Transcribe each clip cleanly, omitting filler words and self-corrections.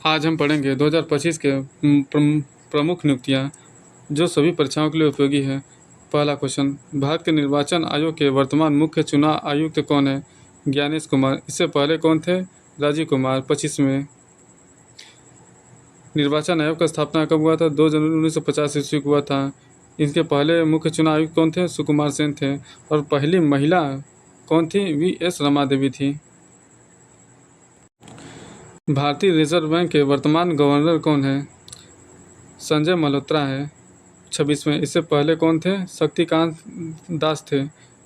आज हम पढ़ेंगे 2025 के प्रमुख नियुक्तियां जो सभी परीक्षाओं के लिए उपयोगी है। पहला क्वेश्चन, भारत के निर्वाचन आयोग के वर्तमान मुख्य चुनाव आयुक्त कौन है? ज्ञानेश कुमार। इससे पहले कौन थे? राजीव कुमार। 25वें निर्वाचन आयोग का स्थापना कब हुआ था? 2 जनवरी 1950 ईस्वी को हुआ था। इनके पहले मुख्य चुनाव आयुक्त कौन थे? सुकुमार सेन थे। और पहली महिला कौन थी? VS रमा देवी थी। भारतीय रिजर्व बैंक के वर्तमान गवर्नर कौन है? संजय मल्होत्रा है। 26वें इससे पहले कौन थे? शक्तिकांत दास थे।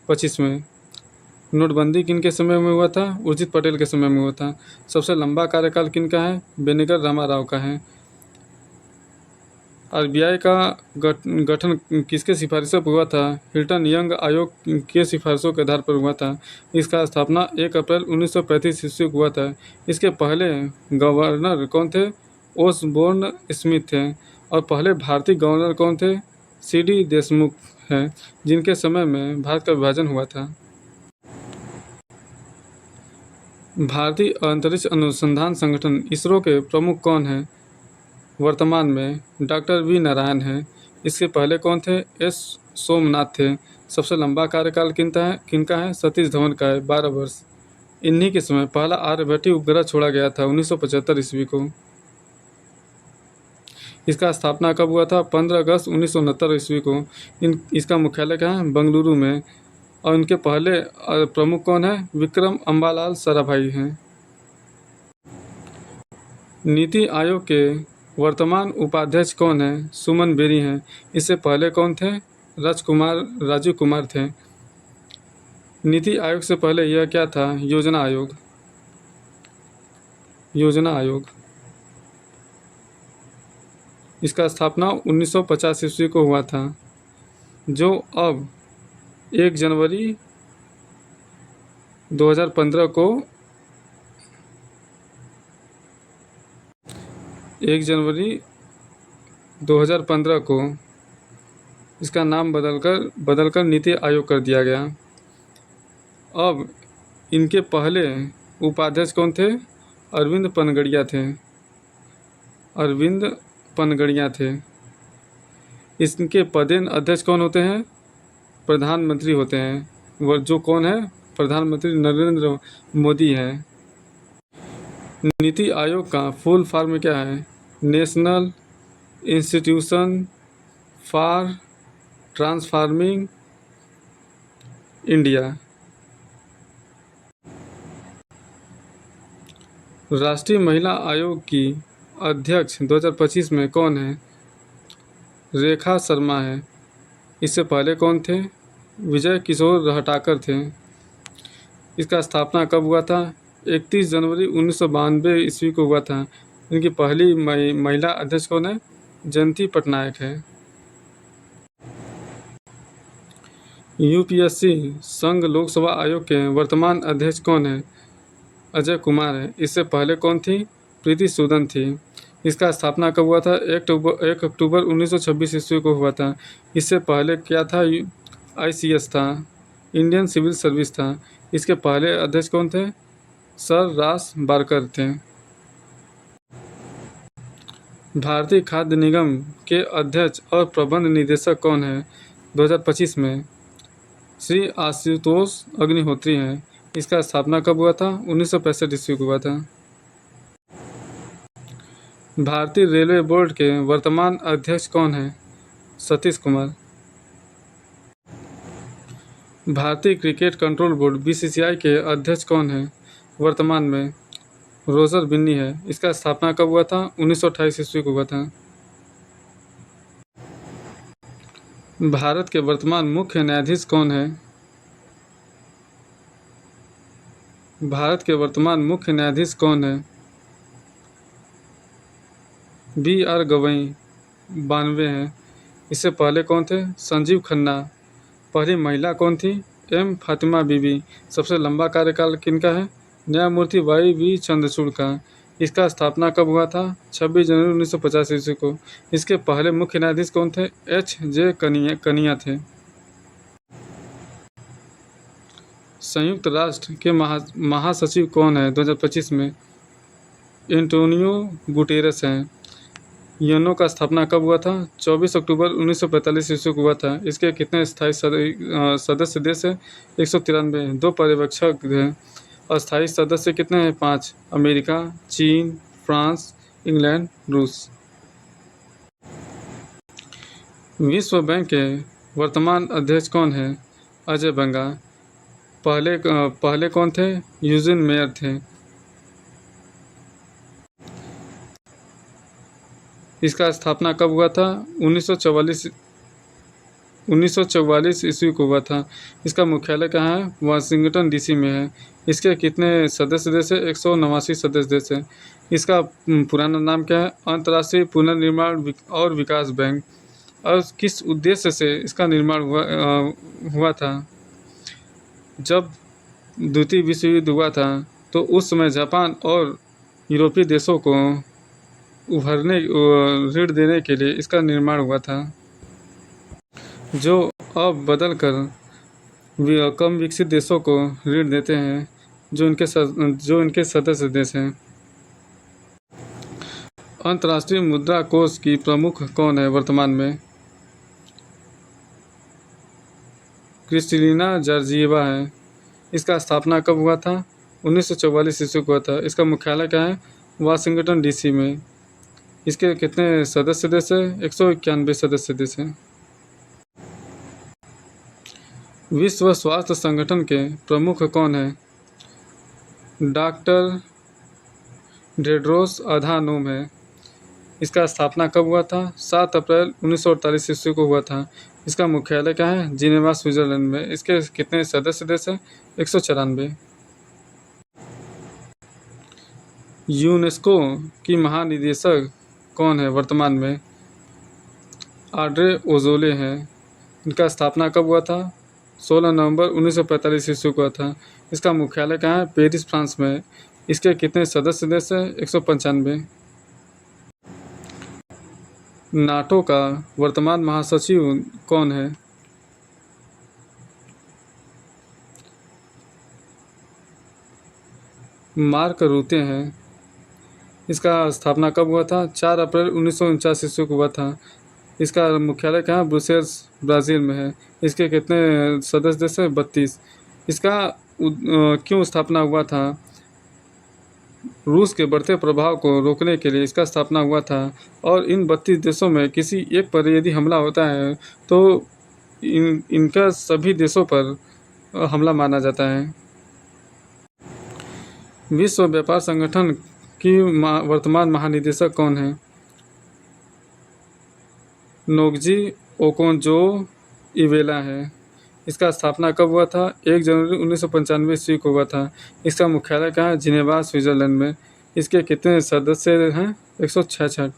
25वें नोटबंदी किनके समय में हुआ था? उर्जित पटेल के समय में हुआ था। सबसे लंबा कार्यकाल किनका है? बेनेगल रामाराव का है। RBI का गठन किसके सिफारिशों पर हुआ था? हिल्टन यंग आयोग के सिफारिशों के आधार पर हुआ था। इसका स्थापना 1 अप्रैल 1935 ईस्वी को हुआ था। इसके पहले गवर्नर कौन थे? ओसबोर्न स्मिथ थे। और पहले भारतीय गवर्नर कौन थे? CD देशमुख हैं, जिनके समय में भारत का विभाजन हुआ था। भारतीय अंतरिक्ष अनुसंधान संगठन इसरो के प्रमुख कौन हैं? वर्तमान में डॉक्टर V नारायण हैं। इसके पहले कौन थे? S सोमनाथ थे। सबसे लंबा कार्यकाल किनका है? सतीश धवन का है, 12 वर्ष। इन्हीं के समय पहला आर्यभट्टी उपग्रह छोड़ा गया था 1975 ईस्वी को। इसका स्थापना कब हुआ था? 15 अगस्त 1969 ईस्वी को। इसका मुख्यालय कहाँ है? बेंगलुरु में। और इनके पहले प्रमुख कौन है? विक्रम अम्बालाल साराभाई हैं। नीति आयोग के वर्तमान उपाध्यक्ष कौन है? सुमन बेरी हैं। इससे पहले कौन थे? राजीव कुमार थे। नीति आयोग से पहले यह क्या था? योजना आयोग। इसका स्थापना 1950 ईस्वी को हुआ था, जो अब 1 जनवरी 2015 को 1 जनवरी 2015 को इसका नाम बदलकर नीति आयोग कर दिया गया। अब इनके पहले उपाध्यक्ष कौन थे? अरविंद पनगड़िया थे। इसके पदेन अध्यक्ष कौन होते हैं? प्रधानमंत्री होते हैं। वो जो कौन है? प्रधानमंत्री नरेंद्र मोदी है। नीति आयोग का फुल फॉर्म क्या है? National institution for transforming India. राष्ट्रीय महिला आयोग की अध्यक्ष 2025 में कौन है? रेखा शर्मा है। इससे पहले कौन थे? विजय किशोर रहटाकर थे। इसका स्थापना कब हुआ था? 31 जनवरी 1992 ईस्वी को हुआ था। इनकी पहली महिला अध्यक्ष कौन है? जयंती पटनायक है। UPSC संघ लोकसेवा आयोग के वर्तमान अध्यक्ष कौन है? अजय कुमार है। इससे पहले कौन थी? प्रीति सूदन थी। इसका स्थापना कब हुआ था? 1 अक्टूबर 1926 ईस्वी को हुआ था। इससे पहले क्या था? ICS था, इंडियन सिविल सर्विस था। इसके पहले अध्यक्ष कौन थे? सर रास बारकर थे। भारतीय खाद्य निगम के अध्यक्ष और प्रबंध निदेशक कौन है? 2025 में श्री आशुतोष अग्निहोत्री हैं। इसका स्थापना कब हुआ था? 1965 ईस्वी को हुआ था। भारतीय रेलवे बोर्ड के वर्तमान अध्यक्ष कौन है? सतीश कुमार। भारतीय क्रिकेट कंट्रोल बोर्ड BCCI के अध्यक्ष कौन है वर्तमान में? रोजर बिन्नी है। इसका स्थापना कब हुआ था? 1928 ईस्वी को हुआ था। भारत के वर्तमान मुख्य न्यायाधीश कौन है? भारत के वर्तमान मुख्य न्यायाधीश कौन है? BR गवई 92 हैं। इससे पहले कौन थे? संजीव खन्ना। पहली महिला कौन थी? M फातिमा बीबी। सबसे लंबा कार्यकाल किनका है? न्यायमूर्ति YV चंद्रचूड़ का। इसका स्थापना कब हुआ था? 26 जनवरी 1950 ईस्वी को। इसके पहले मुख्य न्यायाधीश कौन थे? HJ कनिया थे। संयुक्त राष्ट्र के महासचिव कौन है 2025 में? एंटोनियो गुटेरेस हैं। यूएनओ का स्थापना कब हुआ था? 24 अक्टूबर 1945 ईस्वी को हुआ था। इसके कितने स्थायी सदस्य देश हैं? 193। दो पर्यवेक्षक हैं। अस्थायी सदस्य कितने हैं? 5। अमेरिका, चीन, फ्रांस, इंग्लैंड, रूस। विश्व बैंक के वर्तमान अध्यक्ष कौन है? अजय बंगा। पहले कौन थे? यूजिन मेयर थे। इसका स्थापना कब हुआ था? 1944 ईस्वी को हुआ था। इसका मुख्यालय कहाँ है? वाशिंगटन डीसी में है। इसके कितने सदस्य देश है? 189 सदस्य देश है। इसका पुराना नाम क्या है? अंतर्राष्ट्रीय पुनर्निर्माण और विकास बैंक। और किस उद्देश्य से इसका निर्माण हुआ था? जब द्वितीय विश्व युद्ध हुआ था तो उस समय जापान और यूरोपीय देशों को उभरने ऋण देने के लिए इसका निर्माण हुआ था, जो अब बदल कर कम विकसित देशों को ऋण देते हैं जो इनके सदस्य देश हैं। अंतर्राष्ट्रीय मुद्रा कोष की प्रमुख कौन है वर्तमान में? क्रिस्टलिना जॉर्जिएवा है। इसका स्थापना कब हुआ था? 1944 ईस्वी को हुआ था। इसका मुख्यालय क्या है? वाशिंगटन डीसी में। इसके कितने सदस्य देश हैं? 191 सदस्य देश हैं। विश्व स्वास्थ्य संगठन के प्रमुख कौन है? डॉक्टर टेड्रोस अधानोम है। इसका स्थापना कब हुआ था? 7 अप्रैल 1948 ईस्वी को हुआ था। इसका मुख्यालय क्या है? जिनेवा, स्विट्जरलैंड में। इसके कितने सदस्य देश हैं? 194। यूनेस्को की महानिदेशक कौन है वर्तमान में? ऑड्रे ओजोले हैं। इनका स्थापना कब हुआ था? 16 नवंबर 1945 ईस्वी को हुआ था। इसका मुख्यालय कहाँ है? पेरिस, फ्रांस में। इसके कितने सदस्य देश हैं? 195। नाटो का वर्तमान महासचिव कौन है? मार्क रूते हैं। इसका स्थापना कब हुआ था? 4 अप्रैल 1949 ईस्वी को हुआ था। इसका मुख्यालय कहाँ? ब्रुसेल्स, ब्राज़ील में है। इसके कितने सदस्य देश हैं? 32। इसका क्यों स्थापना हुआ था? रूस के बढ़ते प्रभाव को रोकने के लिए इसका स्थापना हुआ था। और इन 32 देशों में किसी एक पर यदि हमला होता है तो इनका सभी देशों पर हमला माना जाता है। विश्व व्यापार संगठन की वर्तमान महानिदेशक कौन है? नोग्जी ओकोंजो-इवेला है। इसका स्थापना कब हुआ था? 1 जनवरी 1995 ईस्वी को हुआ था। इसका मुख्यालय कहाँ है? जिनेवा, स्विट्जरलैंड में। इसके कितने सदस्य हैं? 166।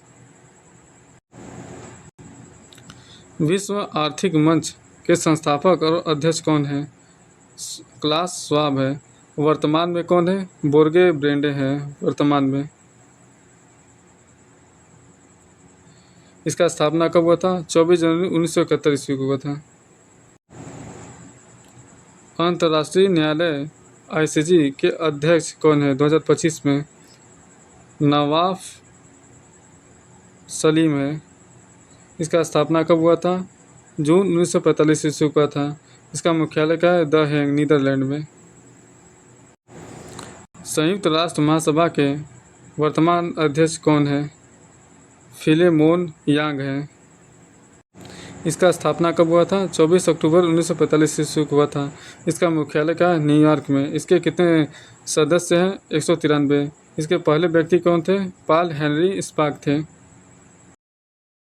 विश्व आर्थिक मंच के संस्थापक और अध्यक्ष कौन है? क्लास श्वाब है। वर्तमान में कौन है? बोर्गे ब्रेंडे हैं वर्तमान में। इसका स्थापना कब हुआ था? 24 जनवरी 1971 ईस्वी को हुआ था। अंतर्राष्ट्रीय न्यायालय आईसीजे के अध्यक्ष कौन है 2025 में? नवाफ सलीम है। इसका स्थापना कब हुआ था? जून 1945 ईस्वी को हुआ था। इसका मुख्यालय क्या है? द हेग, नीदरलैंड में। संयुक्त राष्ट्र महासभा के वर्तमान अध्यक्ष कौन है? फिलेमोन यांग है। इसका स्थापना कब हुआ था? 24 अक्टूबर 1945 ईस्वी को हुआ था। इसका मुख्यालय क्या है? न्यूयॉर्क में। इसके कितने सदस्य हैं? 193। इसके पहले व्यक्ति कौन थे? पॉल हेनरी स्पार्क थे।